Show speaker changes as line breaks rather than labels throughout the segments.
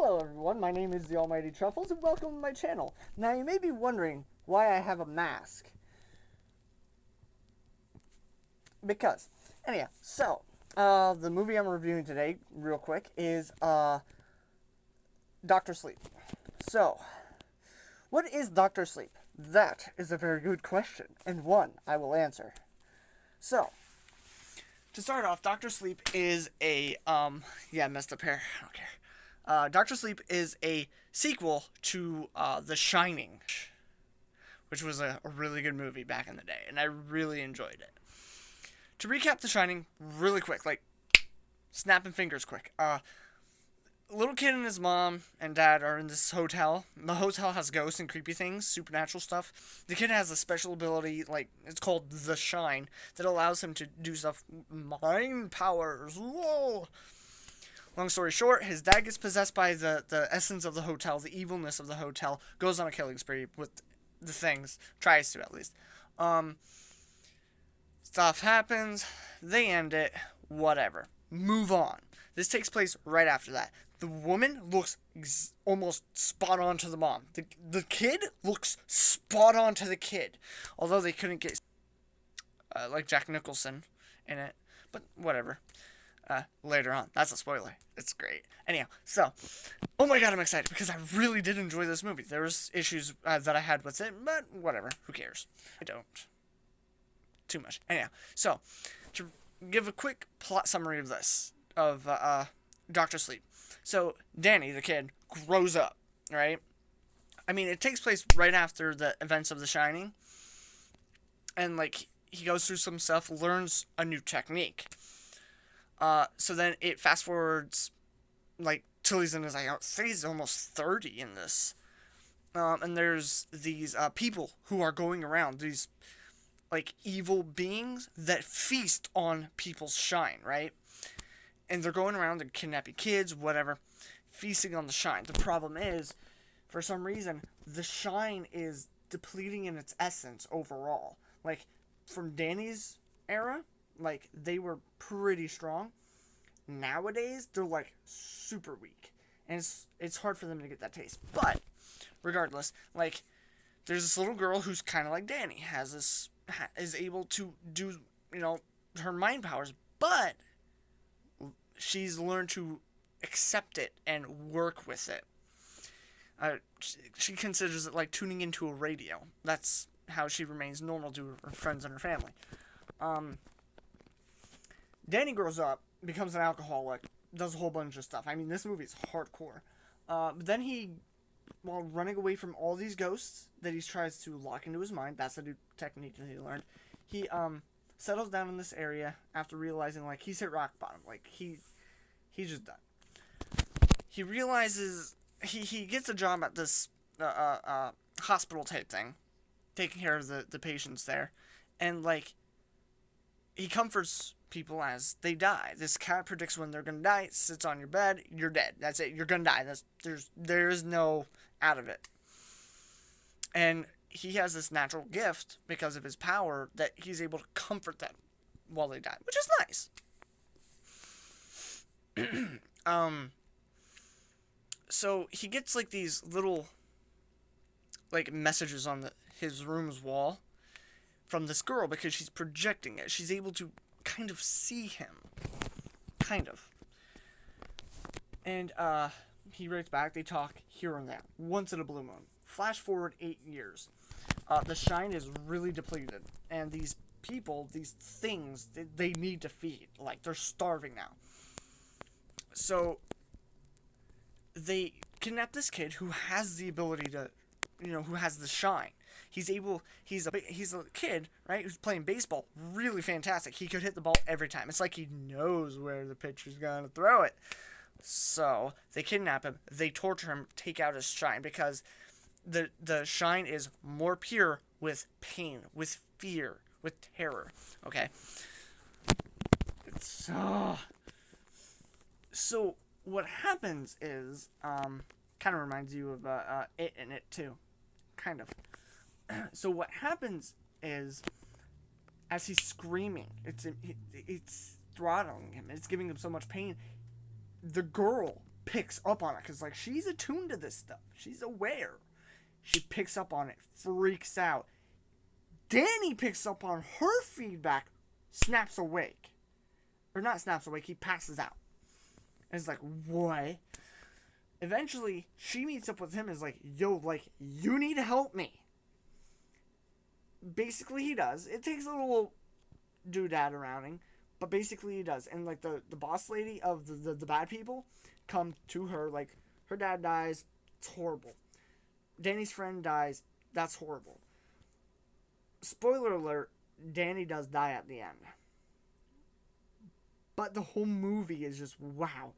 Hello everyone, my name is the Almighty Truffles and welcome to my channel. Now you may be wondering why I have a mask. Because, anyhow, the movie I'm reviewing today, real quick, is Dr. Sleep. So, what is Dr. Sleep? That is a very good question, and one I will answer. So, to start off, Dr. Sleep is a, messed up hair, I don't care. Dr. Sleep is a sequel to The Shining, which was a really good movie back in the day, and I really enjoyed it. To recap The Shining really quick, like, snapping fingers quick. A little kid and his mom and dad are in this hotel. The hotel has ghosts and creepy things, supernatural stuff. The kid has a special ability, like, it's called The Shine, that allows him to do stuff, mind powers, whoa! Long story short, his dad gets possessed by the essence of the hotel, the evilness of the hotel, goes on a killing spree with the things, tries to at least. Stuff happens, they end it, whatever. Move on. This takes place right after that. The woman looks almost spot on to the mom. The kid looks spot on to the kid. Although they couldn't get like Jack Nicholson in it, but whatever. Later on. That's a spoiler. It's great. Anyhow, so, oh my god, I'm excited because I really did enjoy this movie. There was issues that I had with it, but whatever. Who cares? I don't. Too much. Anyhow, so, to give a quick plot summary of this, of Dr. Sleep. So, Danny, the kid, grows up, right? I mean, it takes place right after the events of The Shining, and, like, he goes through some stuff, learns a new technique. So then it fast forwards, like, till he's in his, I say he's almost 30 in this. And there's these, people who are going around, these, like, evil beings that feast on people's shine, right? And they're going around and kidnapping kids, whatever, feasting on the shine. The problem is, for some reason, the shine is depleting in its essence overall. Like, from Danny's era, like, they were pretty strong. Nowadays, they're, like, super weak. And it's hard for them to get that taste. But, regardless, like, there's this little girl who's kind of like Danny. Is able to do, her mind powers. But, she's learned to accept it and work with it. She considers it like tuning into a radio. That's how she remains normal to her friends and her family. Danny grows up, becomes an alcoholic, does a whole bunch of stuff. I mean, this movie is hardcore. But then he, while running away from all these ghosts that he tries to lock into his mind, that's a new technique that he learned, he settles down in this area after realizing, like, he's hit rock bottom. Like, he's just done. He realizes, he gets a job at this hospital type thing, taking care of the patients there, and, like, he comforts people as they die. This cat predicts when they're gonna die. It sits on your bed. You're dead. That's it. You're gonna die. There is no out of it. And he has this natural gift because of his power that he's able to comfort them while they die, which is nice. So he gets, like, these little, like, messages on his room's wall from this girl because she's projecting it. She's able to kind of see him. Kind of. And, he writes back, they talk here and there. Once in a blue moon. Flash forward 8 years. The shine is really depleted. And these people, these things, they need to feed. Like, they're starving now. So, they kidnap this kid who has the ability to, who has the shine. He's a kid, right, who's playing baseball really fantastic. He could hit the ball every time. It's like he knows where the pitcher's going to throw it. So, they kidnap him, they torture him, take out his shine, because the shine is more pure with pain, with fear, with terror, okay? So, what happens is, kind of reminds you of It and It too, kind of. So what happens is, as he's screaming, it's throttling him. It's giving him so much pain. The girl picks up on it because, like, she's attuned to this stuff. She's aware. She picks up on it, freaks out. Danny picks up on her feedback, snaps awake. Or not snaps awake, he passes out. And it's like, what? Eventually, she meets up with him and is like, yo, like, you need to help me. Basically, he does. It takes a little doodad arounding, but basically he does. And, like, the boss lady of the bad people come to her, like, her dad dies, it's horrible. Danny's friend dies, that's horrible. Spoiler alert, Danny does die at the end. But the whole movie is just, wow.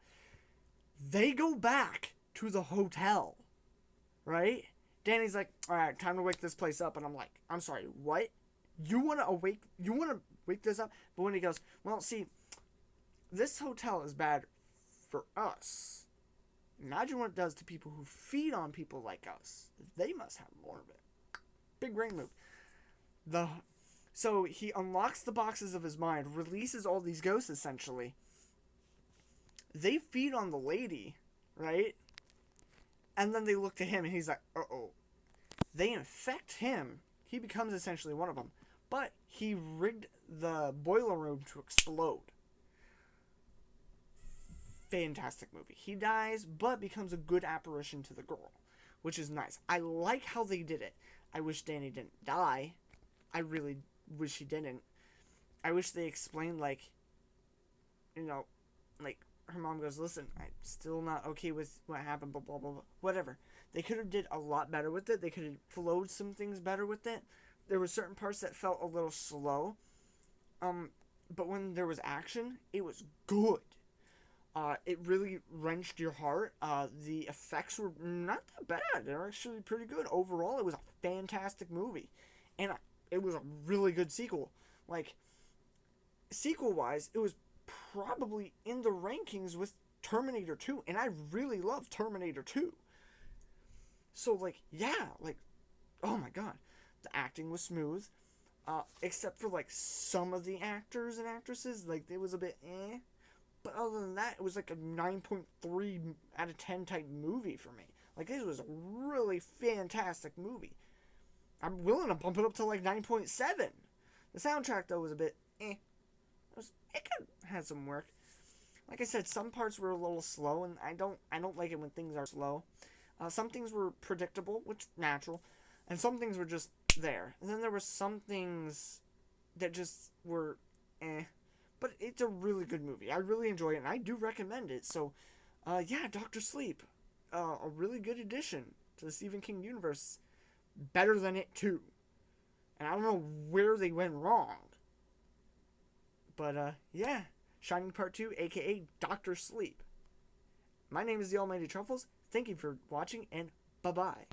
They go back to the hotel, right? Danny's like, all right, time to wake this place up. And I'm like, I'm sorry, what? You want to wake this up? But when he goes, well, see, this hotel is bad for us. Imagine what it does to people who feed on people like us. They must have more of it. Big brain move. So he unlocks the boxes of his mind, releases all these ghosts, essentially. They feed on the lady, right? And then they look to him, and he's like, uh-oh. They infect him. He becomes essentially one of them. But he rigged the boiler room to explode. Fantastic movie. He dies, but becomes a good apparition to the girl, which is nice. I like how they did it. I wish Danny didn't die. I really wish he didn't. I wish they explained, like, you know, like, her mom goes, listen, I'm still not okay with what happened, blah, blah, blah, blah. Whatever. They could have did a lot better with it. They could have flowed some things better with it. There were certain parts that felt a little slow. But when there was action, it was good. It really wrenched your heart. The effects were not that bad. They're actually pretty good. Overall, it was a fantastic movie. And it was a really good sequel. Like, sequel-wise, it was probably in the rankings with Terminator 2. And I really love Terminator 2. So, like, yeah, like, oh my god. The acting was smooth. Except for, like, some of the actors and actresses. Like, it was a bit eh. But other than that, it was like a 9.3 out of 10 type movie for me. Like, this was a really fantastic movie. I'm willing to bump it up to like 9.7. The soundtrack, though, was a bit eh. It could have some work. Like I said, some parts were a little slow, and I don't like it when things are slow. Some things were predictable, which natural, and some things were just there. And then there were some things that just were eh. But it's a really good movie. I really enjoy it, and I do recommend it. So, yeah, Dr. Sleep. A really good addition to the Stephen King universe. Better than it, too. And I don't know where they went wrong. But, yeah. Shining Part 2, a.k.a. Dr. Sleep. My name is the Almighty Truffles. Thank you for watching, and bye-bye.